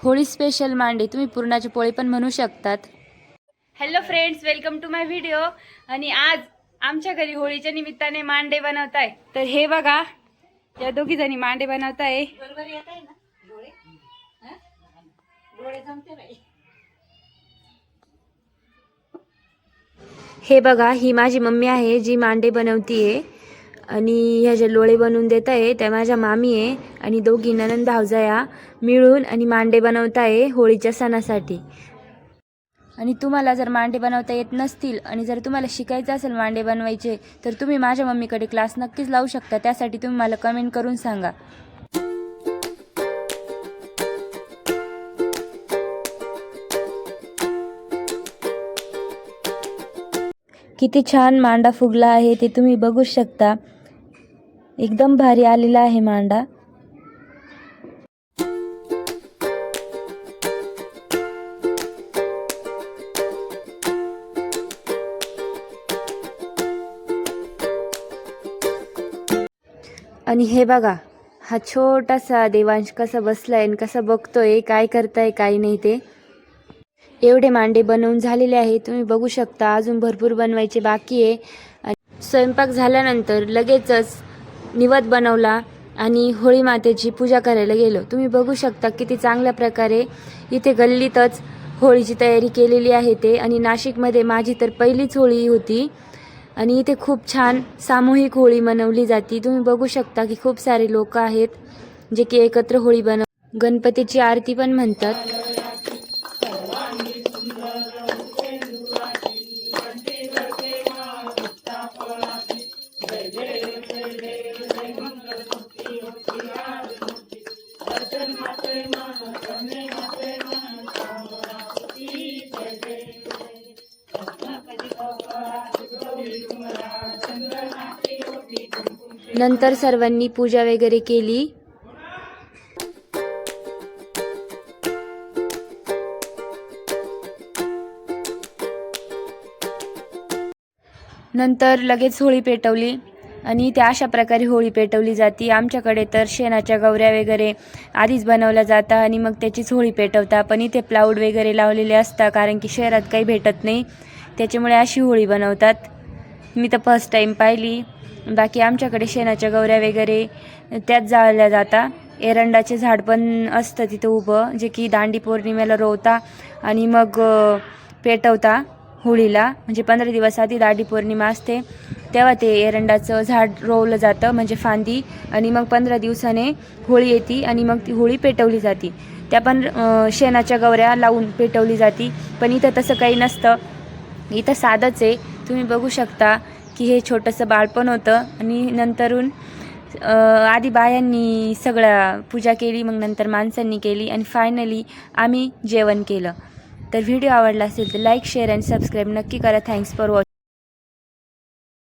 Holi special मांडे, तुम्ही पुरणाची पोळी पण म्हणू शकतात। Hello friends, welcome to my video. आणि आज आमच्या घरी होळीच्या निमित्ताने मांडे बनवताय। तर हे बघा, या दोघी जणी मांडे बनवताय। हे बघा, ही माझी मम्मी आहे जी मांडे बनवतीये आणि ह्या जे लोळे बनवून देत आहे त्या माझ्या मामी आहे आणि दोघी ननंद भावजया मिळून आणि मांडे बनवताय होळीच्या सणासाठी। आणि तुम्हाला जर मांडे बनवता येत नसतील आणि जर तुम्हाला शिकायचं असेल मांडे बनवायचे तर तुम्ही माझ्या मम्मीकडे क्लास नक्कीच लावू शकता। त्यासाठी तुम्ही मला कमेंट करून सांगा। किती छान मांडा फुगला आहे ते तुम्ही बघू शकता। एकदम भारी आलेला आहे मांडा। आणि हे बघा, हा छोटासा देवांश कसा बसलाय आणि कसा बघतोय काय करताय काय नाही ते। एवढे मांडे बनवून झालेले आहे, तुम्ही बघू शकता। अजून भरपूर बनवायचे बाकी आहे। आणि स्वयंपाक झाल्यानंतर लगेचच निवद बनवला आणि होळी मातेची पूजा करायला गेलो। तुम्ही बघू शकता किती चांगल्या प्रकारे इथे गल्लीतच होळीची तयारी केलेली आहे ते। आणि नाशिकमध्ये माझी तर पहिलीच होळी होती आणि इथे खूप छान सामूहिक होळी मनवली जाते। तुम्ही बघू शकता की खूप सारे लोक आहेत जे की एकत्र होळी गणपतीची आरती पण म्हणतात। नंतर सर्वांनी पूजा वगैरे केली। नंतर लगेच होळी पेटवली आणि त्या अशा प्रकारे होळी पेटवली जाते। आमच्याकडे तर शेणाच्या गौऱ्या वगैरे आधीच बनवल्या जातात आणि मग त्याचीच होळी पेटवतात। पण इथे प्लाऊड वगैरे लावलेले असतात कारण की शहरात काही भेटत नाही, त्याच्यामुळे अशी होळी बनवतात। मी तर फर्स्ट टाइम पाहिली। बाकी आमच्याकडे शेणाच्या गौऱ्या वगैरे त्याच जाळल्या जातात। एरंडाचे झाड पण असतं तिथं उभं, जे की दांडी पौर्णिमेला रोवता आणि मग पेटवता होळीला। म्हणजे 15 दिवस आधी दांडी पौर्णिमा असते तेव्हा ते एरंडाचं झाड रोवलं जातं, म्हणजे फांदी। आणि मग 15 दिवसाने होळी येते आणि मग ती होळी पेटवली जाते। त्या पण शेणाच्या गौऱ्या लावून पेटवली जाते। पण इथं तसं काही नसतं, इथं साधंच आहे। तुम्ही बघू शकता की हे छोटंसं बाळपण होतं आणि नंतरून आधी बायांनी सगळ्या पूजा केली, मग नंतर माणसांनी केली आणि फायनली आम्ही जेवण केलं। तर व्हिडिओ आवडला असेल तर लाईक, शेअर आणि सबस्क्राईब नक्की करा। Thanks for watching.